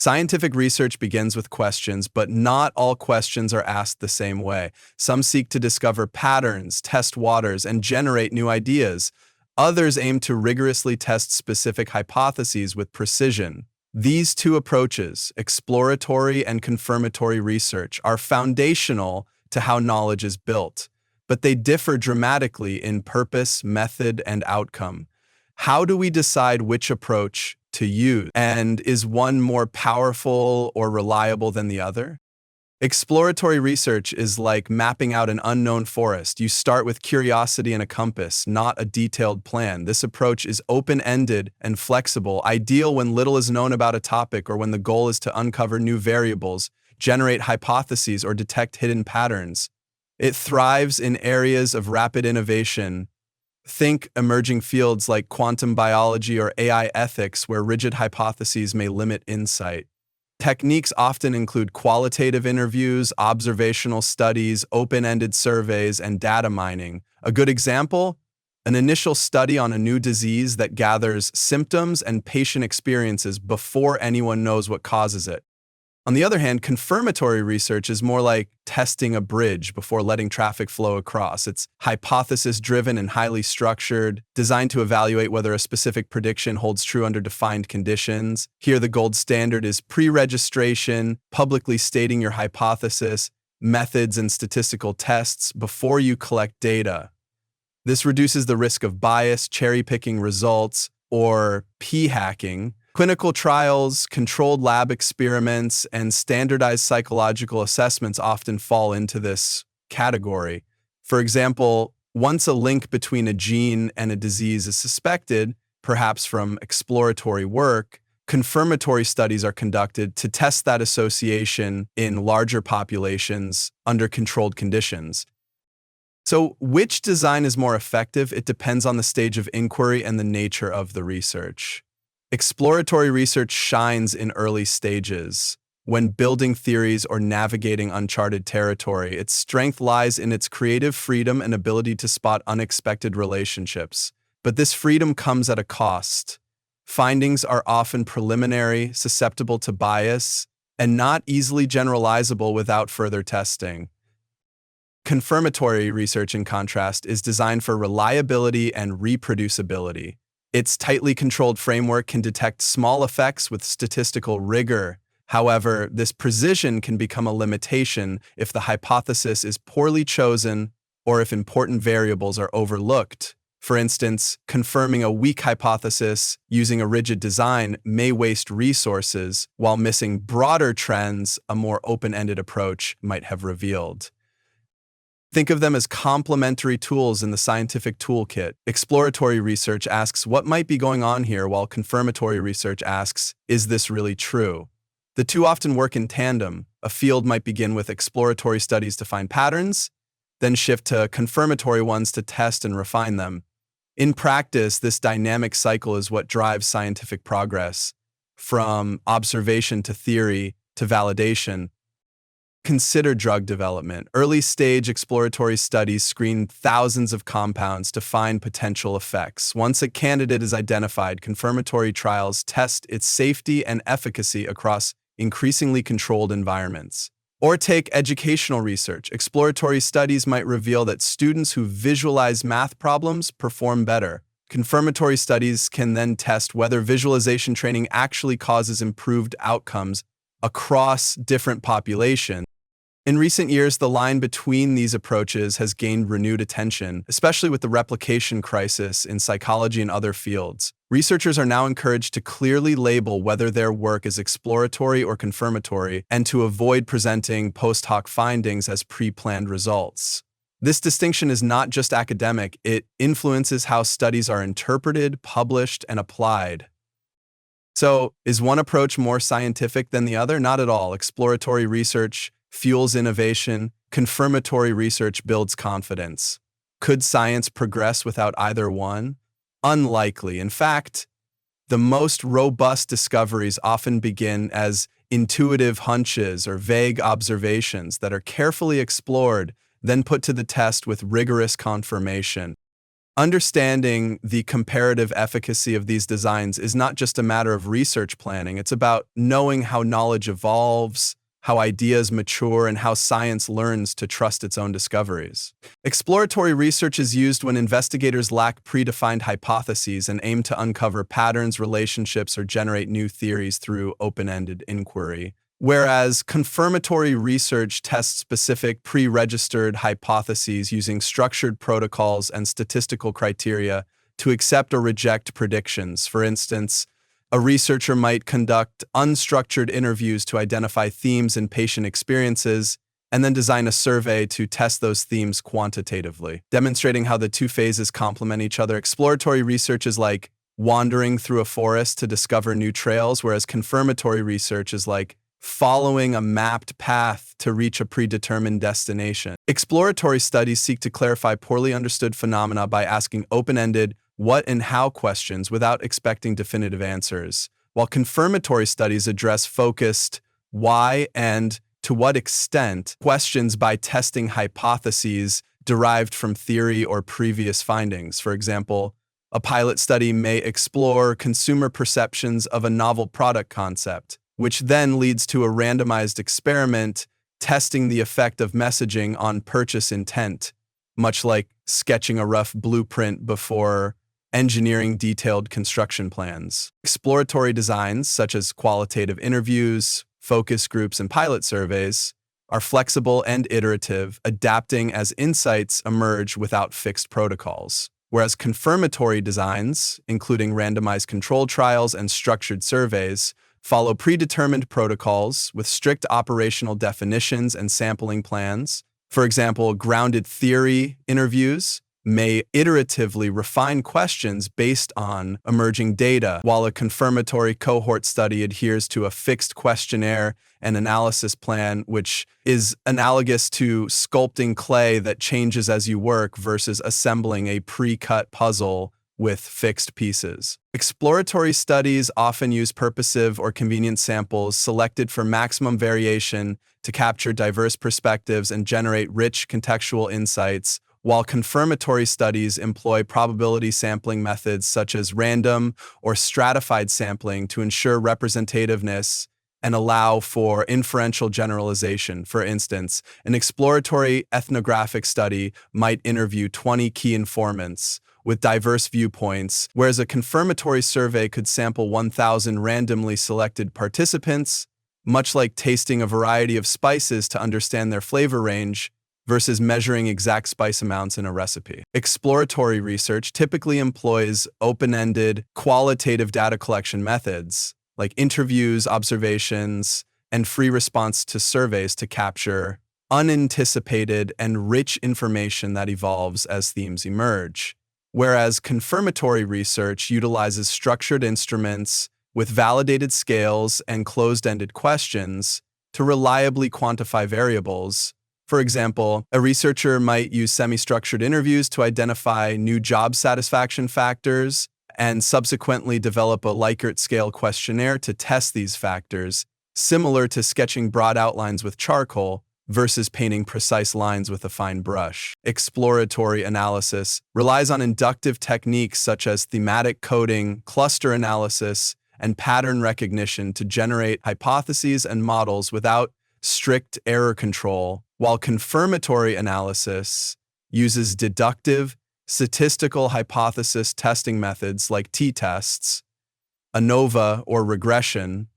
Scientific research begins with questions, but not all questions are asked the same way. Some seek to discover patterns, test waters, and generate new ideas. Others aim to rigorously test specific hypotheses with precision. These two approaches, exploratory and confirmatory research, are foundational to how knowledge is built, but they differ dramatically in purpose, method, and outcome. How do we decide which approach to use, and is one more powerful or reliable than the other? Exploratory research is like mapping out an unknown forest. You start with curiosity and a compass, not a detailed plan. This approach is open-ended and flexible, ideal when little is known about a topic or when the goal is to uncover new variables, generate hypotheses, or detect hidden patterns. It thrives in areas of rapid innovation. Think emerging fields like quantum biology or AI ethics, where rigid hypotheses may limit insight. Techniques often include qualitative interviews, observational studies, open-ended surveys, and data mining. A good example? An initial study on a new disease that gathers symptoms and patient experiences before anyone knows what causes it. On the other hand, confirmatory research is more like testing a bridge before letting traffic flow across. It's hypothesis-driven and highly structured, designed to evaluate whether a specific prediction holds true under defined conditions. Here, the gold standard is pre-registration, publicly stating your hypothesis, methods and statistical tests before you collect data. This reduces the risk of bias, cherry-picking results, or p-hacking. Clinical trials, controlled lab experiments, and standardized psychological assessments often fall into this category. For example, once a link between a gene and a disease is suspected, perhaps from exploratory work, confirmatory studies are conducted to test that association in larger populations under controlled conditions. So, which design is more effective? It depends on the stage of inquiry and the nature of the research. Exploratory research shines in early stages. When building theories or navigating uncharted territory, its strength lies in its creative freedom and ability to spot unexpected relationships. But this freedom comes at a cost. Findings are often preliminary, susceptible to bias, and not easily generalizable without further testing. Confirmatory research, in contrast, is designed for reliability and reproducibility. Its tightly controlled framework can detect small effects with statistical rigor. However, this precision can become a limitation if the hypothesis is poorly chosen or if important variables are overlooked. For instance, confirming a weak hypothesis using a rigid design may waste resources, while missing broader trends a more open-ended approach might have revealed. Think of them as complementary tools in the scientific toolkit. Exploratory research asks what might be going on here, while confirmatory research asks, is this really true? The two often work in tandem. A field might begin with exploratory studies to find patterns, then shift to confirmatory ones to test and refine them. In practice, this dynamic cycle is what drives scientific progress, from observation to theory to validation. Consider drug development. Early-stage exploratory studies screen thousands of compounds to find potential effects. Once a candidate is identified, confirmatory trials test its safety and efficacy across increasingly controlled environments. Or take educational research. Exploratory studies might reveal that students who visualize math problems perform better. Confirmatory studies can then test whether visualization training actually causes improved outcomes across different populations. In recent years, the line between these approaches has gained renewed attention, especially with the replication crisis in psychology and other fields. Researchers are now encouraged to clearly label whether their work is exploratory or confirmatory and to avoid presenting post hoc findings as pre-planned results. This distinction is not just academic, it influences how studies are interpreted, published, and applied. So, is one approach more scientific than the other? Not at all. Exploratory research fuels innovation, confirmatory research builds confidence. Could science progress without either one? Unlikely. In fact, the most robust discoveries often begin as intuitive hunches or vague observations that are carefully explored, then put to the test with rigorous confirmation. Understanding the comparative efficacy of these designs is not just a matter of research planning, it's about knowing how knowledge evolves, how ideas mature, and how science learns to trust its own discoveries. Exploratory research is used when investigators lack predefined hypotheses and aim to uncover patterns, relationships, or generate new theories through open-ended inquiry. Whereas confirmatory research tests specific pre-registered hypotheses using structured protocols and statistical criteria to accept or reject predictions. For instance, a researcher might conduct unstructured interviews to identify themes in patient experiences and then design a survey to test those themes quantitatively, demonstrating how the two phases complement each other. Exploratory research is like wandering through a forest to discover new trails, whereas confirmatory research is like following a mapped path to reach a predetermined destination. Exploratory studies seek to clarify poorly understood phenomena by asking open-ended what and how questions without expecting definitive answers, while confirmatory studies address focused why and to what extent questions by testing hypotheses derived from theory or previous findings. For example, a pilot study may explore consumer perceptions of a novel product concept, which then leads to a randomized experiment testing the effect of messaging on purchase intent, much like sketching a rough blueprint before engineering detailed construction plans. Exploratory designs, such as qualitative interviews, focus groups, and pilot surveys, are flexible and iterative, adapting as insights emerge without fixed protocols. Whereas confirmatory designs, including randomized controlled trials and structured surveys, follow predetermined protocols with strict operational definitions and sampling plans. For example, grounded theory interviews may iteratively refine questions based on emerging data, while a confirmatory cohort study adheres to a fixed questionnaire and analysis plan, which is analogous to sculpting clay that changes as you work versus assembling a pre-cut puzzle with fixed pieces. Exploratory studies often use purposive or convenient samples selected for maximum variation to capture diverse perspectives and generate rich contextual insights, while confirmatory studies employ probability sampling methods such as random or stratified sampling to ensure representativeness and allow for inferential generalization. For instance, an exploratory ethnographic study might interview 20 key informants with diverse viewpoints, whereas a confirmatory survey could sample 1,000 randomly selected participants, much like tasting a variety of spices to understand their flavor range versus measuring exact spice amounts in a recipe. Exploratory research typically employs open-ended, qualitative data collection methods, like interviews, observations, and free response to surveys to capture unanticipated and rich information that evolves as themes emerge. Whereas confirmatory research utilizes structured instruments with validated scales and closed-ended questions to reliably quantify variables. For example, a researcher might use semi-structured interviews to identify new job satisfaction factors and subsequently develop a Likert scale questionnaire to test these factors, similar to sketching broad outlines with charcoal versus painting precise lines with a fine brush. Exploratory analysis relies on inductive techniques such as thematic coding, cluster analysis, and pattern recognition to generate hypotheses and models without strict error control, while confirmatory analysis uses deductive, statistical hypothesis testing methods like t-tests, ANOVA, or regression,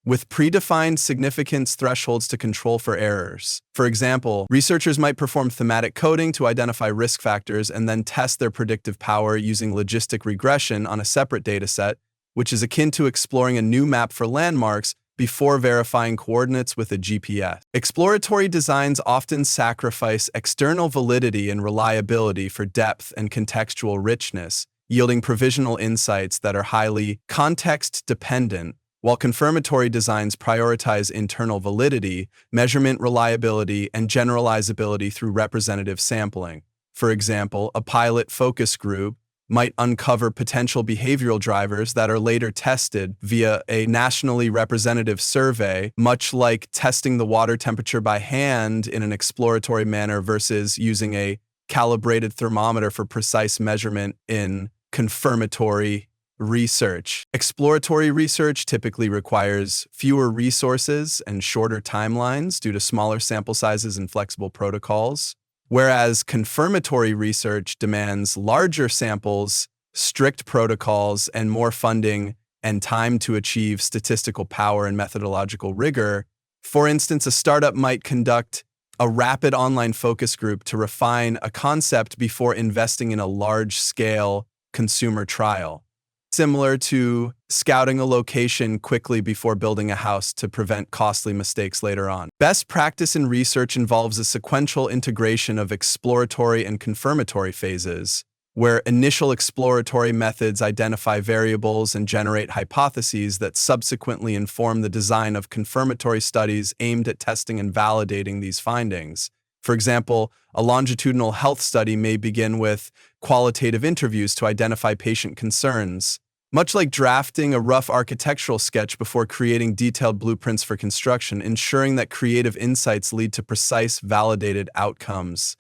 with predefined significance thresholds to control for errors. For example, researchers might perform thematic coding to identify risk factors and then test their predictive power using logistic regression on a separate dataset, which is akin to exploring a new map for landmarks before verifying coordinates with a GPS. Exploratory designs often sacrifice external validity and reliability for depth and contextual richness, yielding provisional insights that are highly context-dependent, while confirmatory designs prioritize internal validity, measurement reliability, and generalizability through representative sampling. For example, a pilot focus group might uncover potential behavioral drivers that are later tested via a nationally representative survey, much like testing the water temperature by hand in an exploratory manner versus using a calibrated thermometer for precise measurement in confirmatory research. Exploratory research typically requires fewer resources and shorter timelines due to smaller sample sizes and flexible protocols, whereas confirmatory research demands larger samples, strict protocols, and more funding and time to achieve statistical power and methodological rigor. For instance, a startup might conduct a rapid online focus group to refine a concept before investing in a large-scale consumer trial, similar to scouting a location quickly before building a house to prevent costly mistakes later on. Best practice in research involves a sequential integration of exploratory and confirmatory phases, where initial exploratory methods identify variables and generate hypotheses that subsequently inform the design of confirmatory studies aimed at testing and validating these findings. For example, a longitudinal health study may begin with qualitative interviews to identify patient concerns, much like drafting a rough architectural sketch before creating detailed blueprints for construction, ensuring that creative insights lead to precise, validated outcomes.